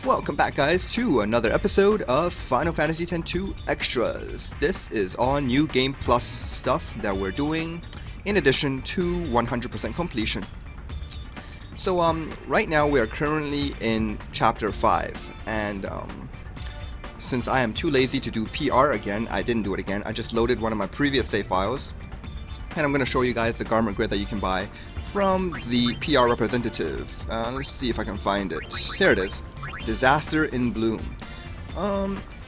Welcome back, guys, to another episode of Final Fantasy X-2 Extras. This is all New Game Plus stuff that we're doing, in addition to 100% completion. So, right now we are currently in Chapter 5, and since I am too lazy to do PR again, I didn't do it again. I just loaded one of my previous save files, and I'm going to show you guys the garment grid that you can buy from the PR representative. Let's see if I can find it. Here it is. Disaster in Bloom.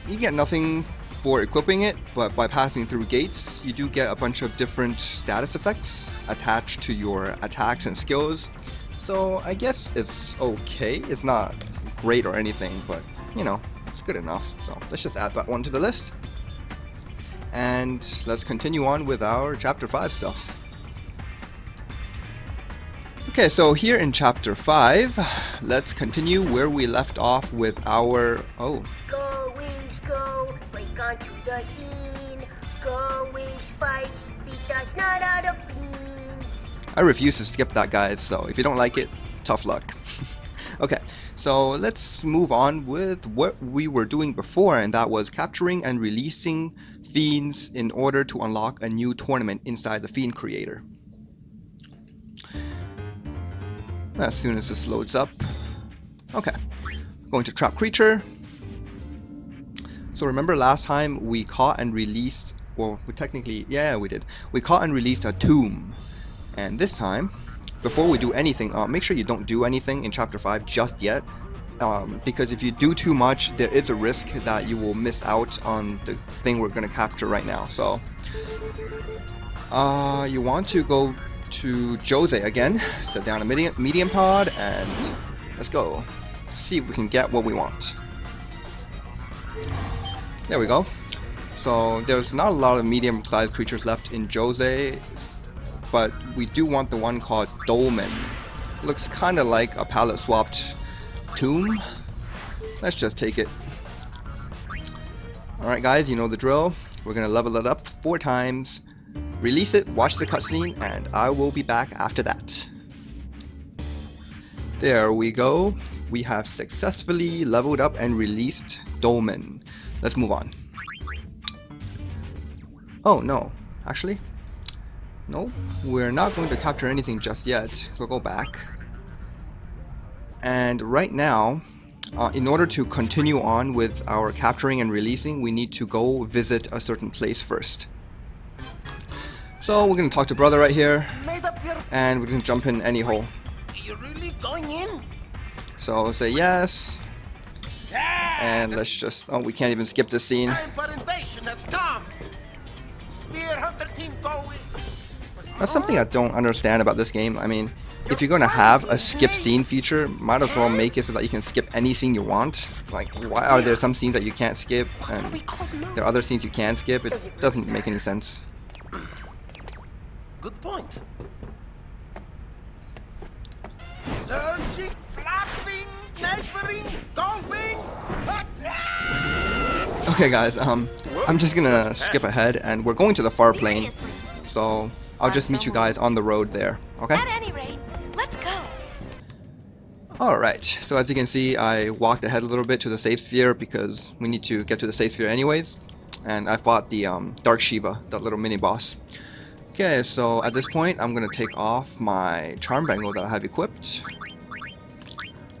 You get nothing for equipping it, but by passing through gates, you do get a bunch of different status effects attached to your attacks and skills. So I guess it's okay. It's not great or anything, but you know, it's good enough. So let's just add that one to the list. And let's continue on with our Chapter 5 stuff. Okay, so here in Chapter 5, let's continue where we left off with our... Go, Wings, go! Break onto the scene! Go, Wings, fight! Beat us not out of beans! I refuse to skip that, guys, so if you don't like it, tough luck. Okay, so let's move on with what we were doing before, and that was capturing and releasing Fiends in order to unlock a new tournament inside the Fiend Creator. As soon as this loads up. Okay, going to trap creature. So remember last time we caught and released, well, we technically, yeah, we did. We caught and released a tomb. And this time, before we do anything, make sure you don't do anything in Chapter 5 just yet. Because if you do too much, there is a risk that you will miss out on the thing we're going to capture right now. So, you want to go to Jose again, set down a medium pod, and let's go. See if we can get what we want. There we go. So there's not a lot of medium-sized creatures left in Jose, but we do want the one called Dolmen. Looks kind of like a palette-swapped tomb. Let's just take it. Alright guys, you know the drill. We're gonna level it up 4 times. Release it, watch the cutscene, and I will be back after that. There we go. We have successfully leveled up and released Dolmen. Let's move on. Oh no, actually, no, we're not going to capture anything just yet, so go back. And right now, in order to continue on with our capturing and releasing, we need to go visit a certain place first. So we're gonna talk to brother right here, and we're gonna jump in any hole. You're really going in? So say yes, and let's just, oh, we can't even skip this scene. Time for invasion has come. Spear Hunter team going. That's something I don't understand about this game. I mean, if you're gonna have a skip scene feature, might as well make it so that you can skip any scene you want. Like, why are there some scenes that you can't skip, and there are other scenes you can skip? It doesn't make any sense. Good point. Surging, flapping, neighboring, go Wings, attack! Okay guys, I'm just gonna skip ahead, and we're going to the far plane. So I'll just meet you guys on the road there, okay? At any rate, let's go. Alright, so as you can see, I walked ahead a little bit to the safe sphere because we need to get to the safe sphere anyways. And I fought the Dark Shiva, that little mini boss. Okay, so at this point, I'm gonna take off my charm bangle that I have equipped.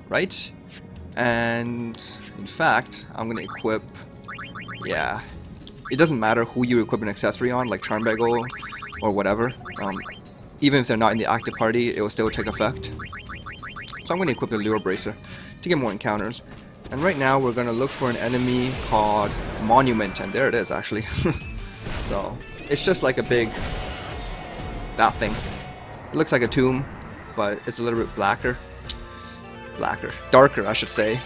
Right? And in fact, I'm gonna equip, yeah, it doesn't matter who you equip an accessory on, like charm bangle or whatever. Even if they're not in the active party, it will still take effect. So I'm gonna equip the Lure Bracer to get more encounters. And right now, we're gonna look for an enemy called Monument, and there it is actually. So it's just like a big... that thing. It looks like a tomb, but it's a little bit blacker. Darker, I should say.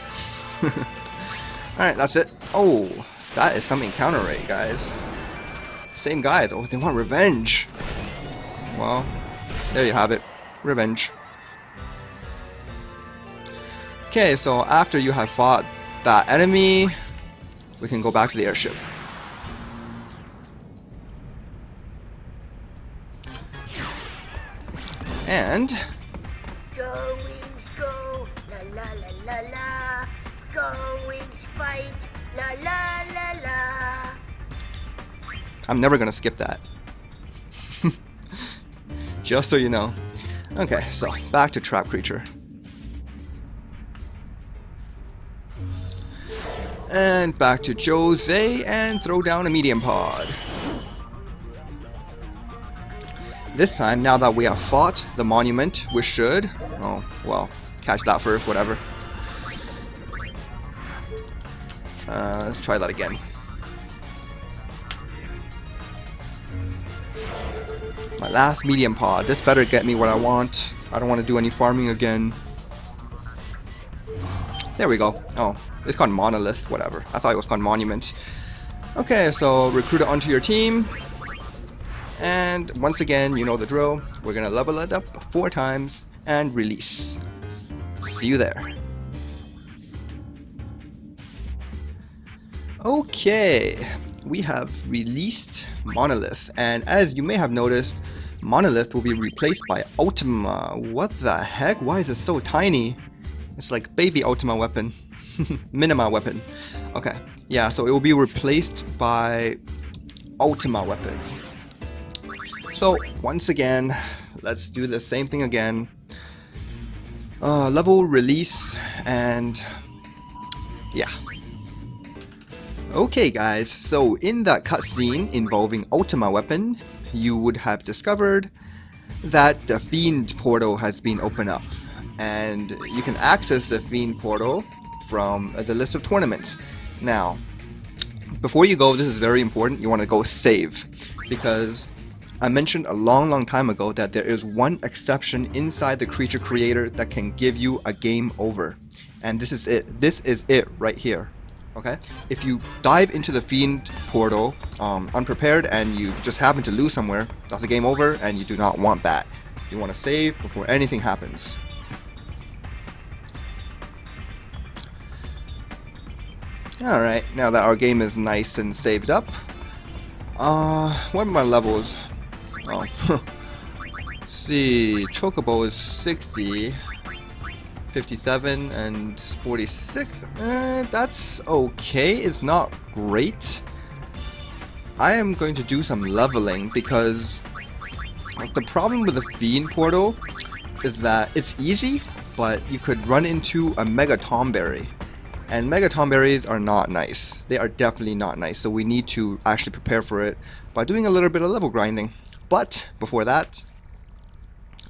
Alright, that's it. Oh, that is some encounter rate, guys. Same guys. Oh, they want revenge. Well, there you have it. Revenge. Okay, so after you have fought that enemy, we can go back to the airship. And Go, Wings, go! La la la la la! Go, fight. La la la la. I'm never gonna skip that. Just so you know. Okay, so back to Trap Creature. And back to Jose and throw down a medium pod. This time, now that we have fought the monument, we should... Oh, well, catch that first, whatever. Let's try that again. My last medium pod. This better get me what I want. I don't want to do any farming again. There we go. Oh, it's called Monolith, whatever. I thought it was called Monument. Okay, so recruit it onto your team. And once again, you know the drill. We're gonna level it up 4 times and release. See you there. Okay, we have released Monolith, and as you may have noticed, Monolith will be replaced by Ultima. What the heck? Why is it so tiny? It's like baby Ultima weapon. Minima weapon. Okay, yeah, so it will be replaced by Ultima weapon. So once again, let's do the same thing again. Level, release, and yeah. Okay guys, so in that cutscene involving Ultima weapon, you would have discovered that the Fiend Portal has been opened up. And you can access the Fiend Portal from the list of tournaments. Now, before you go, this is very important, you want to go save. Because I mentioned a long time ago that there is one exception inside the creature creator that can give you a game over. And this is it. This is it right here. Okay? If you dive into the Fiend Portal unprepared and you just happen to lose somewhere, that's a game over and you do not want that. You want to save before anything happens. Alright, now that our game is nice and saved up. What are my levels? Oh, let's see, Chocobo is 60, 57, and 46. That's okay, it's not great. I am going to do some leveling because the problem with the Fiend Portal is that it's easy, but you could run into a Mega Tomberry. And Mega Tomberries are not nice. They are definitely not nice, so we need to actually prepare for it by doing a little bit of level grinding. But before that,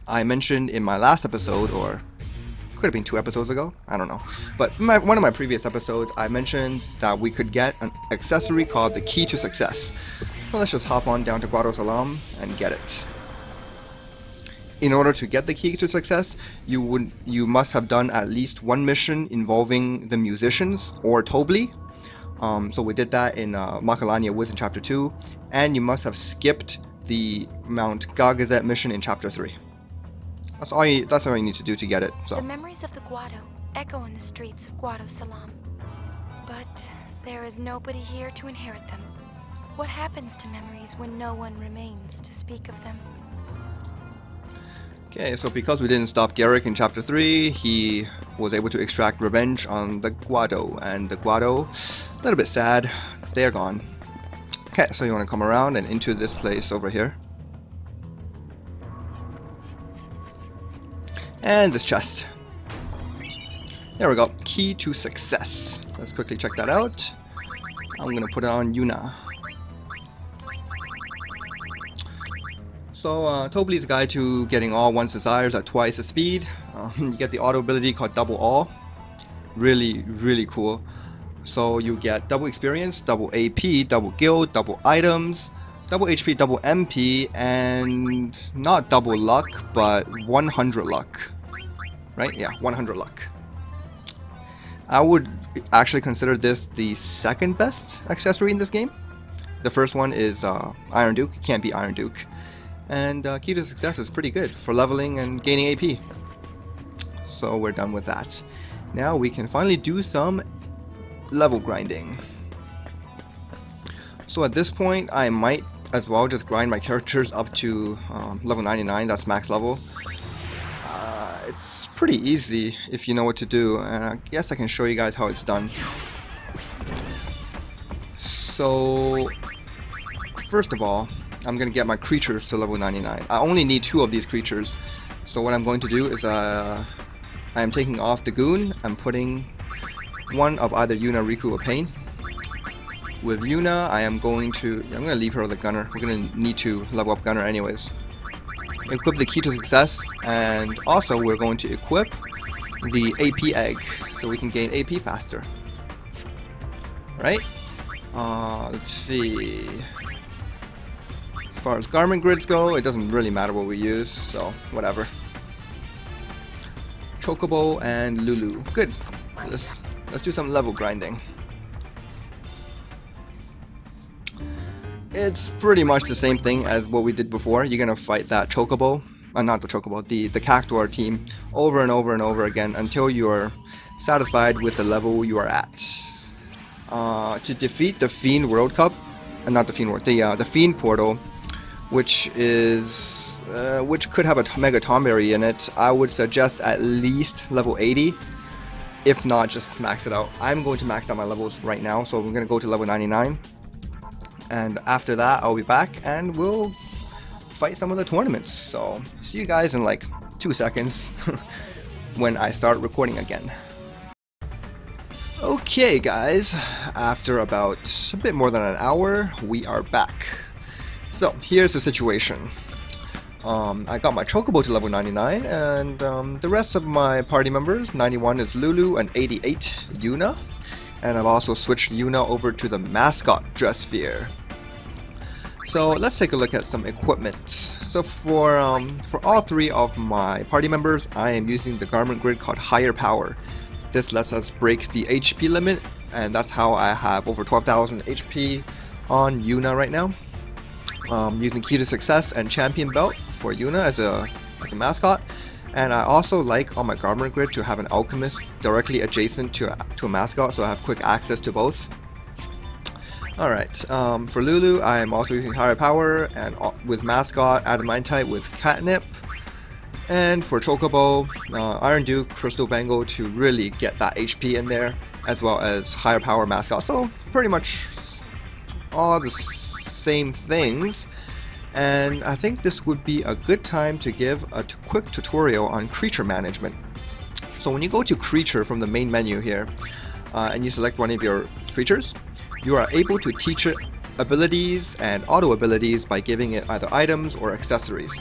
I mentioned in my last episode, or could have been 2 episodes ago, I don't know. But in one of my previous episodes, I mentioned that we could get an accessory called the Key to Success. So let's just hop on down to Grotto Salam and get it. In order to get the Key to Success, you must have done at least 1 mission involving the musicians or Tobli. So we did that in Macalania Woods in Chapter 2, and you must have skipped the Mount Gargazet mission in Chapter 3. That's all you need to do to get it. So. The memories of the Guado echo in the streets of Guado Salam. But there is nobody here to inherit them. What happens to memories when no one remains to speak of them? Okay, so because we didn't stop Garrick in Chapter 3, he was able to extract revenge on the Guado. And the Guado, a little bit sad, they're gone. Okay, so you want to come around and into this place over here. And this chest. There we go. Key to Success. Let's quickly check that out. I'm going to put it on Yuna. So, Tobli's Guide to Getting All One's Desires at twice the speed. You get the auto ability called Double All. Really cool. So you get double experience, double AP, double guild, double items, double HP, double MP, and not double luck, but 100 luck. Right? Yeah, 100 luck. I would actually consider this the second best accessory in this game. The first one is Iron Duke. Can't be Iron Duke. And Key to Success is pretty good for leveling and gaining AP. So we're done with that. Now we can finally do some level grinding. So at this point, I might as well just grind my characters up to level 99. That's max level. It's pretty easy if you know what to do, and I guess I can show you guys how it's done. So first of all, I'm gonna get my creatures to level 99. I only need 2 of these creatures. So what I'm going to do is I am taking off the Goon. I'm putting one of either Yuna, Riku, or Pain. With Yuna, I'm gonna leave her with a Gunner. We're gonna need to level up Gunner anyways. Equip the Key to Success, and also we're going to equip the AP Egg, so we can gain AP faster. Right? Let's see. As far as garment grids go, it doesn't really matter what we use, so whatever. Chocobo and Lulu. Good. Let's do some level grinding. It's pretty much the same thing as what we did before. You're gonna fight that Chocobo, not the Chocobo, the Cactuar team over and over and over again until you're satisfied with the level you are at. To defeat the Fiend World Cup, not the Fiend World, the Fiend Portal, which could have a Mega Tomberry in it, I would suggest at least level 80. If not, just max it out. I'm going to max out my levels right now, so we're going to go to level 99. And after that, I'll be back and we'll fight some of the tournaments. So, see you guys in like 2 seconds when I start recording again. Okay guys, after about a bit more than an hour, we are back. So, here's the situation. I got my Chocobo to level 99, and the rest of my party members, 91 is Lulu and 88 Yuna. And I've also switched Yuna over to the mascot dress sphere. So let's take a look at some equipment. So for all 3 of my party members, I am using the garment grid called Higher Power. This lets us break the HP limit, and that's how I have over 12,000 HP on Yuna right now. Using Key to Success and Champion Belt for Yuna as a mascot. And I also like on my garment grid to have an alchemist directly adjacent to a mascot, so I have quick access to both. Alright, for Lulu, I am also using Higher Power and with mascot, Adamantite with Catnip. And for Chocobo, Iron Duke, Crystal Bangle to really get that HP in there, as well as Higher Power mascot. So pretty much all the same things. And I think this would be a good time to give a quick tutorial on creature management. So when you go to creature from the main menu here, and you select one of your creatures, you are able to teach it abilities and auto abilities by giving it either items or accessories.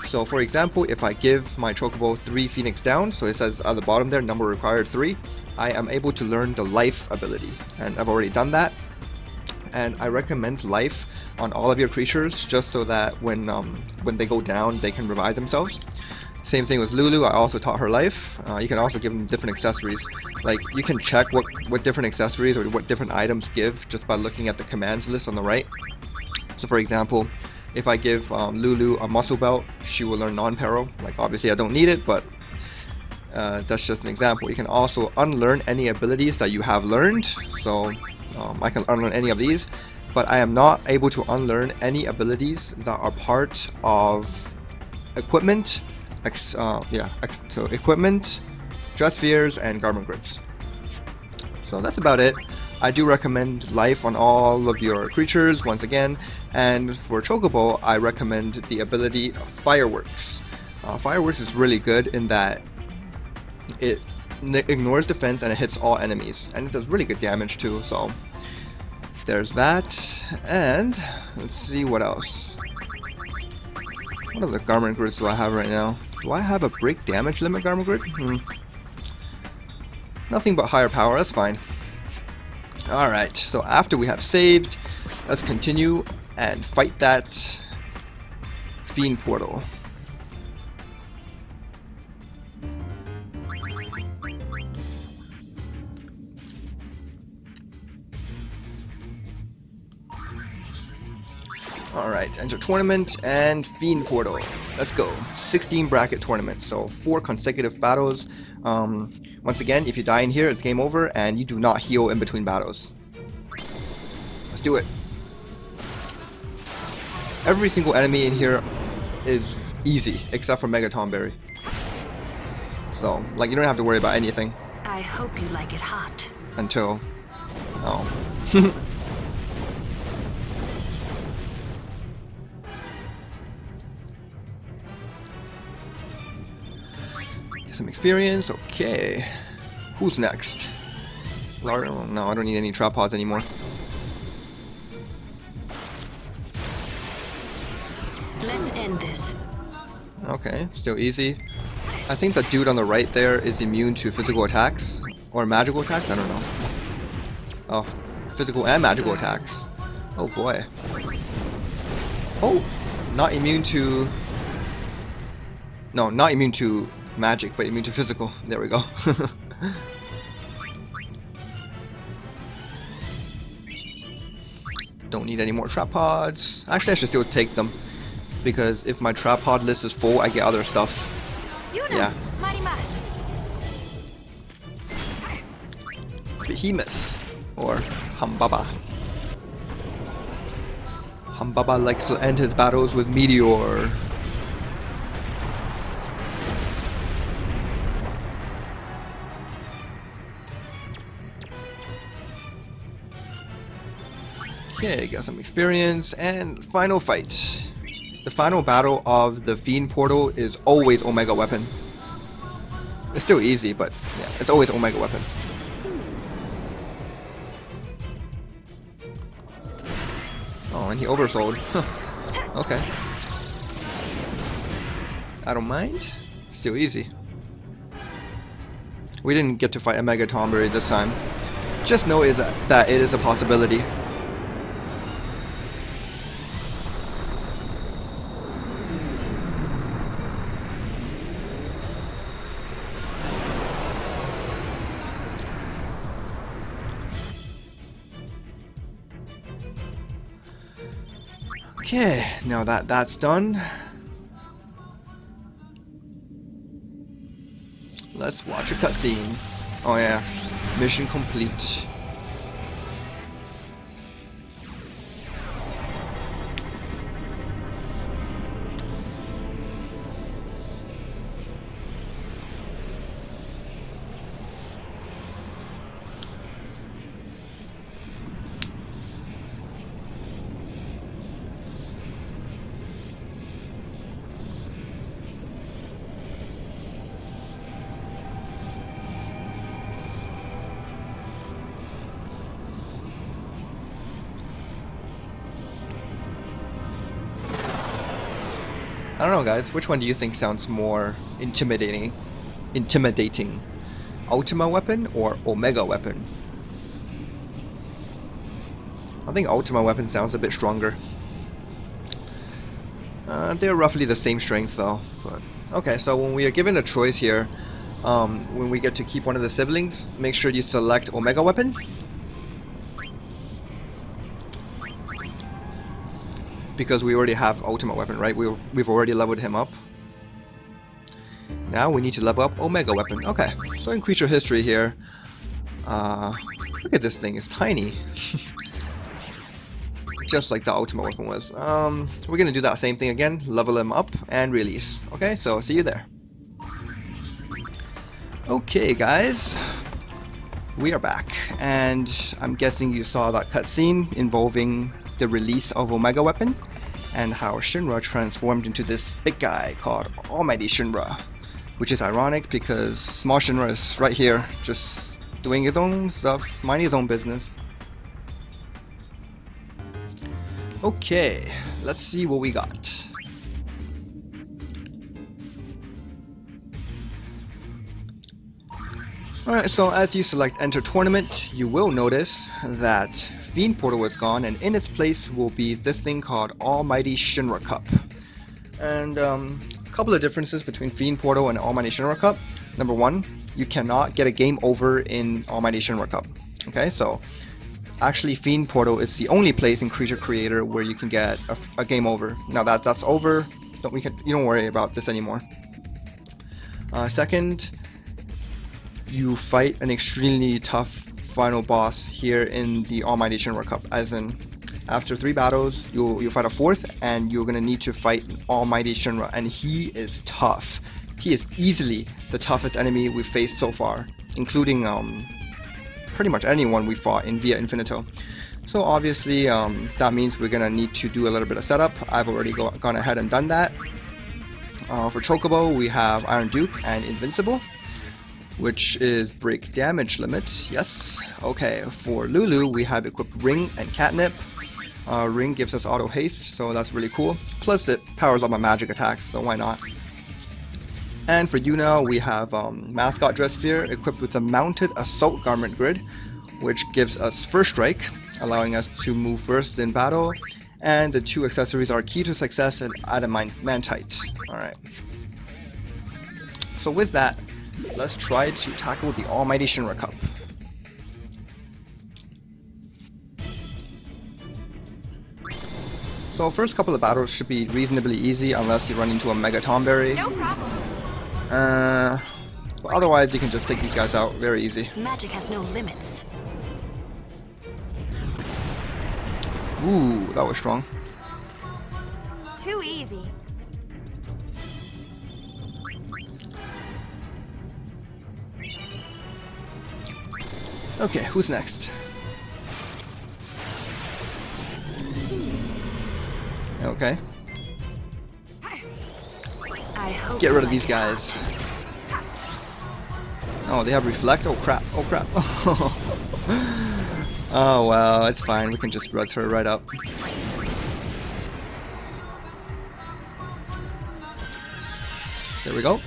So for example, if I give my Chocobo 3 Phoenix down, so it says at the bottom there, number required 3, I am able to learn the life ability, and I've already done that. And I recommend life on all of your creatures, just so that when they go down, they can revive themselves. Same thing with Lulu, I also taught her life. You can also give them different accessories. Like, you can check what different accessories or what different items give just by looking at the commands list on the right. So for example, if I give Lulu a muscle belt, she will learn non-paro. Like, obviously I don't need it, but that's just an example. You can also unlearn any abilities that you have learned. So I can unlearn any of these, but I am not able to unlearn any abilities that are part of equipment, so equipment, dress spheres, and garment grids. So that's about it. I do recommend life on all of your creatures once again, and for Chocobo, I recommend the ability Fireworks. Fireworks is really good in that it ignores defense and it hits all enemies, and it does really good damage too. So there's that, and let's see what else. What other garment grids do I have right now? Do I have a break damage limit garment grid? Nothing but Higher Power, that's fine. Alright, so after we have saved, let's continue and fight that Fiend Portal. Alright, enter tournament and Fiend Portal. Let's go. 16 bracket tournament, so 4 consecutive battles. Once again, if you die in here, it's game over, and you do not heal in between battles. Let's do it. Every single enemy in here is easy, except for Mega Tomberry. So, like, you don't have to worry about anything. I hope you like it hot. Until... oh. experience. Okay. Who's next? Laura? Oh, no, I don't need any trap pods anymore. Let's end this. Okay, still easy. I think the dude on the right there is immune to physical attacks. Or magical attacks? I don't know. Oh, physical and magical attacks. Oh boy. Oh! Not immune to... No, not immune to magic, but immune to physical. There we go. Don't need any more trap pods. Actually, I should still take them. Because if my trap pod list is full, I get other stuff. Yeah. Behemoth. Or Humbaba. Humbaba likes to end his battles with Meteor. Okay, got some experience, and final fight. The final battle of the Fiend Portal is always Omega Weapon. It's still easy, but yeah, it's always Omega Weapon. Oh, and he oversold. Okay. I don't mind. Still easy. We didn't get to fight a Mega Tomberry this time. Just know that it is a possibility. Okay, now that that's done, let's watch a cutscene. Oh yeah, mission complete. I don't know, guys. Which one do you think sounds more intimidating? Ultima Weapon or Omega Weapon? I think Ultima Weapon sounds a bit stronger. They're roughly the same strength though. But okay, so when we are given a choice here, when we get to keep one of the siblings, make sure you select Omega Weapon. Because we already have Ultimate Weapon, right? We've already leveled him up. Now we need to level up Omega Weapon. Okay, so in creature history here, look at this thing, it's tiny. Just like the Ultimate Weapon was. We're gonna do that same thing again, level him up and release. Okay, so see you there. Okay guys, we are back, and I'm guessing you saw that cutscene involving the release of Omega Weapon and how Shinra transformed into this big guy called Almighty Shinra, which is ironic because small Shinra is right here just doing his own stuff, minding his own business. Okay, let's see what we got. Alright, so as you select Enter Tournament, you will notice that Fiend Portal is gone, and in its place will be this thing called Almighty Shinra Cup. And a couple of differences between Fiend Portal and Almighty Shinra Cup. Number one, you cannot get a game over in Almighty Shinra Cup. Okay, so actually Fiend Portal is the only place in Creature Creator where you can get a game over. Now that's over, you don't worry about this anymore. Second, you fight an extremely tough final boss here in the Almighty Shinra Cup, as in after 3 battles you'll fight a 4th, and you're gonna need to fight Almighty Shinra, and he is tough. He is easily the toughest enemy we've faced so far, including pretty much anyone we fought in Via Infinito. So obviously that means we're gonna need to do a little bit of setup. I've already gone ahead and done that. For Chocobo we have Iron Duke and Invincible. which is break damage limit. Yes. Okay, for Lulu, we have equipped Ring and Catnip. Ring gives us auto haste, so that's really cool. Plus, it powers up my magic attacks, so why not? And for Yuna, we have Mascot Dress Sphere equipped with a mounted assault garment grid, which gives us first strike, allowing us to move first in battle. And the two accessories are Key to Success and Adamantite. Alright. So with that, let's try to tackle the Almighty Shinra Cup. So first couple of battles should be reasonably easy unless you run into a Mega Tomberry. No problem. But otherwise you can just take these guys out very easy. Magic has no limits. Ooh, that was strong. Too easy. Okay, who's next? Okay, I hope get rid of you these like it guys. Oh, they have Reflect? Oh crap, oh crap. Oh well, it's fine, we can just res her right up. There we go.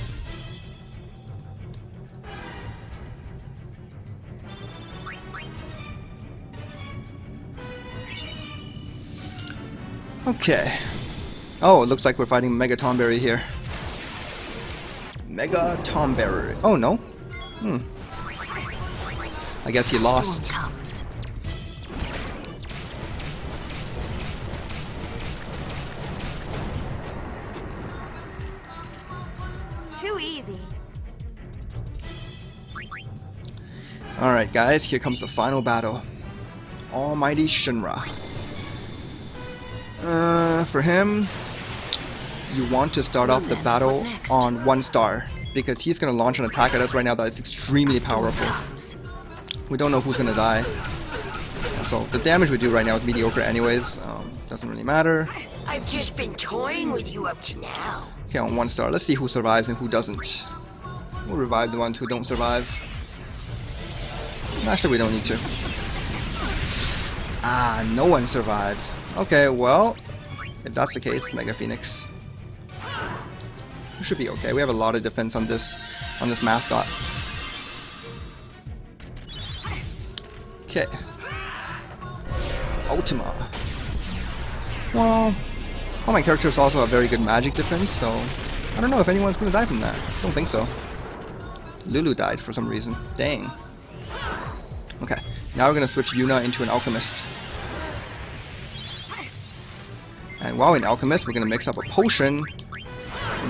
Okay. Oh, it looks like we're fighting Mega Tomberry here. Mega Tomberry. Oh no. I guess he lost. Storm comes. Too easy. Alright guys, here comes the final battle. Almighty Shinra. For him, you want to start off the battle on 1 star, because he's going to launch an attack at us right now that is extremely powerful. We don't know who's going to die. So the damage we do right now is mediocre anyways, doesn't really matter. I've just been toying with you up to now. Okay, on 1 star, let's see who survives and who doesn't. We'll revive the ones who don't survive. Actually, we don't need to. Ah, no one survived. Okay, well, if that's the case, Mega Phoenix. We should be okay. We have a lot of defense on this mascot. Okay. Ultima. Well, all my characters also have very good magic defense, so I don't know if anyone's gonna die from that. Don't think so. Lulu died for some reason. Dang. Okay, now we're gonna switch Yuna into an alchemist. And while in alchemist, we're gonna mix up a potion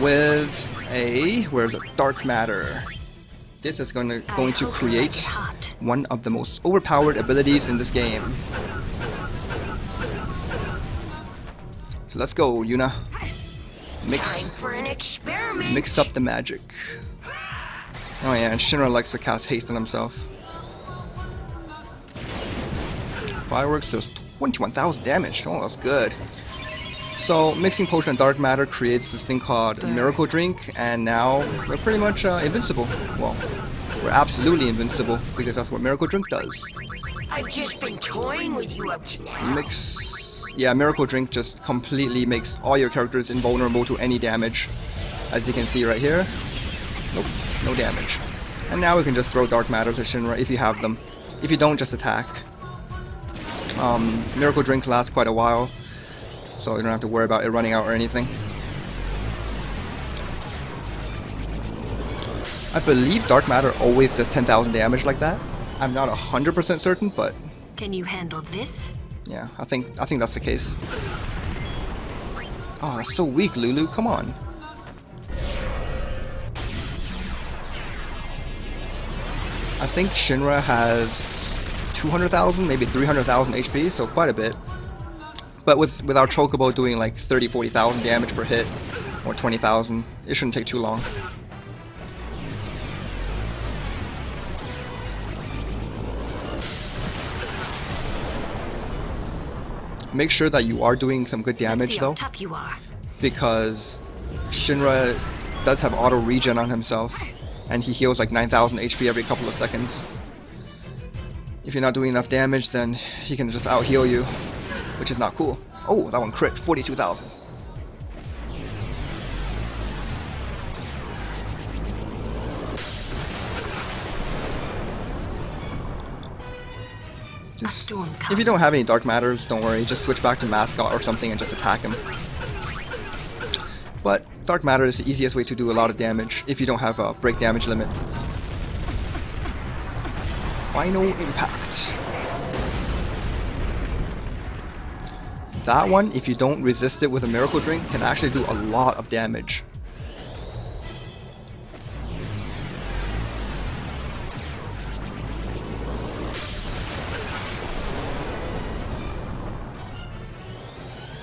with a dark matter. This is going to create one of the most overpowered abilities in this game. So let's go, Yuna. Time for an experiment. Mix up the magic. Oh yeah, and Shinra likes to cast haste on himself. Fireworks does 21,000 damage. Oh, that's good. So mixing potion and dark matter creates this thing called Miracle Drink, and now we're pretty much invincible. Well, we're absolutely invincible because that's what Miracle Drink does. I've just been toying with you up to now. Yeah, Miracle Drink just completely makes all your characters invulnerable to any damage. As you can see right here. Nope, no damage. And now we can just throw dark matter to Shinra if you have them. If you don't, just attack. Miracle Drink lasts quite a while, so you don't have to worry about it running out or anything. I believe dark matter always does 10,000 damage like that. I'm not 100% certain, but Can you handle this? yeah, I think that's the case. Oh, that's so weak, Lulu. Come on. I think Shinra has 200,000, maybe 300,000 HP, so quite a bit. But with our Chocobo doing like 30-40,000 damage per hit, or 20,000, it shouldn't take too long. Make sure that you are doing some good damage though, Tough you are. because Shinra does have auto regen on himself. and he heals like 9,000 HP every couple of seconds. If you're not doing enough damage, then he can just out heal you, which is not cool. Oh, that one crit, 42,000. A storm comes. If you don't have any dark matters, don't worry, just switch back to mascot or something and just attack him. But dark matter is the easiest way to do a lot of damage if you don't have a break damage limit. Final impact. That one, if you don't resist it with a miracle drink, can actually do a lot of damage.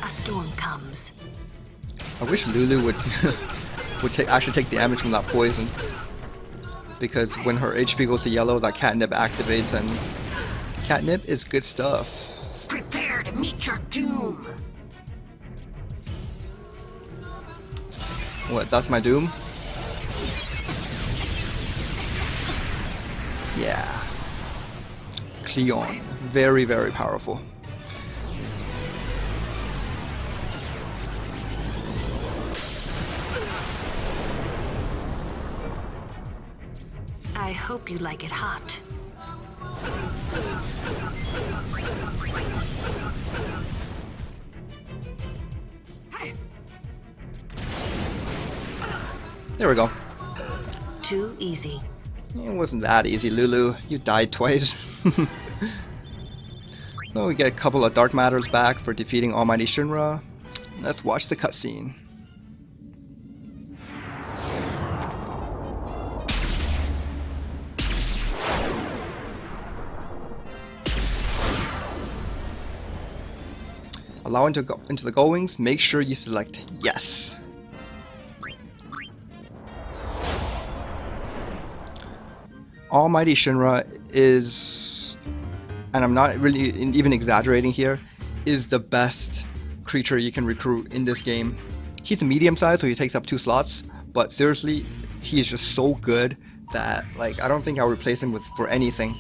A storm comes. I wish Lulu would actually take damage from that poison, because when her HP goes to yellow, that catnip activates, and catnip is good stuff. Prepare to meet your doom. What, that's my doom? Yeah. Cleon. Very, very powerful. I hope you like it hot. There we go. Too easy. It wasn't that easy, Lulu. You died twice. So we get a couple of dark matters back for defeating Almighty Shinra. Let's watch the cutscene. Allow into the goings, make sure you select yes. Almighty Shinra is, and I'm not really even exaggerating here, is the best creature you can recruit in this game. He's a medium size, so he takes up 2 slots, but seriously, he is just so good that like I don't think I'll replace him for anything.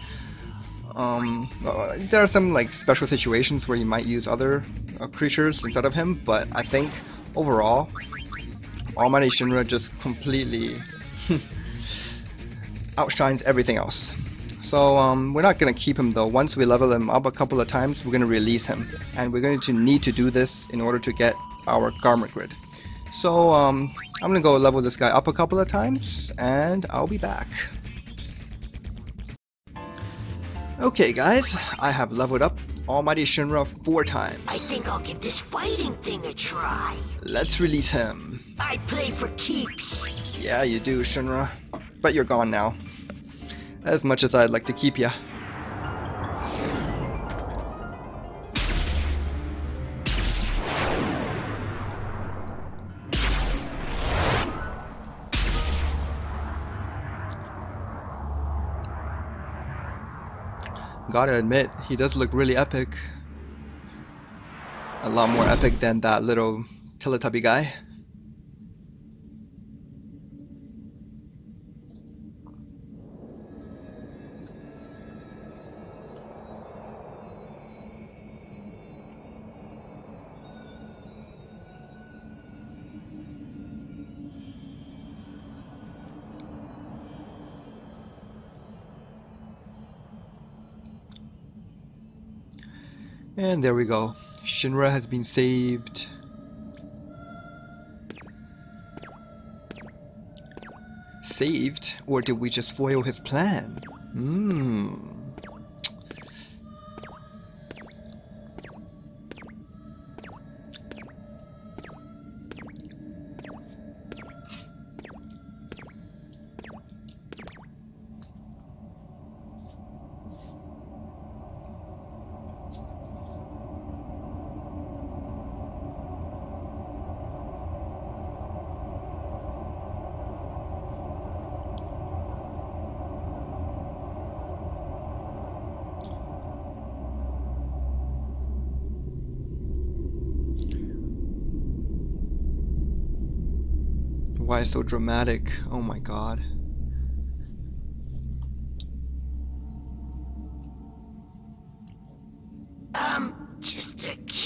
There are some like special situations where you might use other creatures instead of him, but I think overall, Almighty Shinra just completely outshines everything else. So we're not going to keep him though. Once we level him up a couple of times, we're going to release him, and we're going to need to do this in order to get our garment grid. So I'm going to go level this guy up a couple of times, and I'll be back. Okay guys, I have leveled up Almighty Shinra 4 times. I think I'll give this fighting thing a try. Let's release him. I play for keeps. Yeah, you do, Shinra. But you're gone now. As much as I'd like to keep ya. Gotta admit, he does look really epic. A lot more epic than that little Teletubby guy. And there we go. Shinra has been saved. Saved? Or did we just foil his plan? Why so dramatic? Oh my god.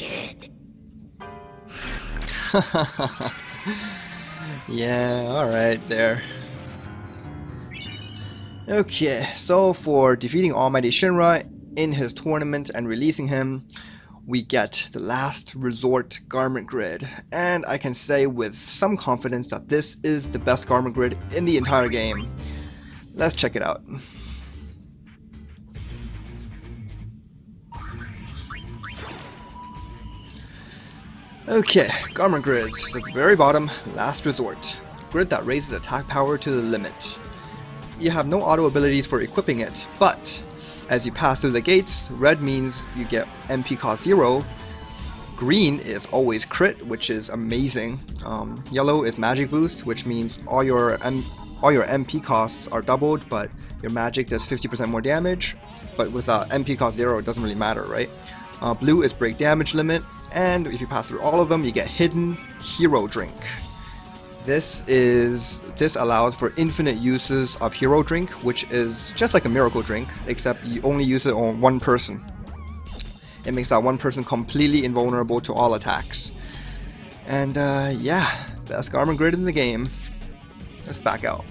kid. Yeah, alright there. Okay, so for defeating Almighty Shinra in his tournament and releasing him, we get the last resort garment grid, and I can say with some confidence that this is the best garment grid in the entire game. Let's check it out. Okay, garment grids. The very bottom, last resort. Grid that raises attack power to the limit. You have no auto abilities for equipping it, but as you pass through the gates, red means you get MP cost 0. Green is always crit, which is amazing. Yellow is magic boost, which means all your MP costs are doubled, but your magic does 50% more damage. But with MP cost 0, it doesn't really matter, right? Blue is break damage limit, and if you pass through all of them, you get hidden hero drink. This allows for infinite uses of hero drink, which is just like a miracle drink, except you only use it on one person. It makes that one person completely invulnerable to all attacks. And yeah, best garment grid in the game. Let's back out.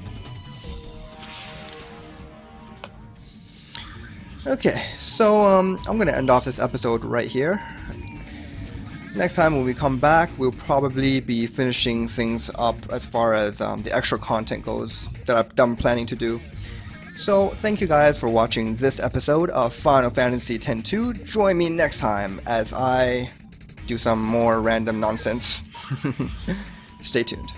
Okay, so I'm gonna end off this episode right here. Next time when we come back, we'll probably be finishing things up as far as the extra content goes that I'm planning to do. So thank you guys for watching this episode of Final Fantasy X-2. Join me next time as I do some more random nonsense. Stay tuned.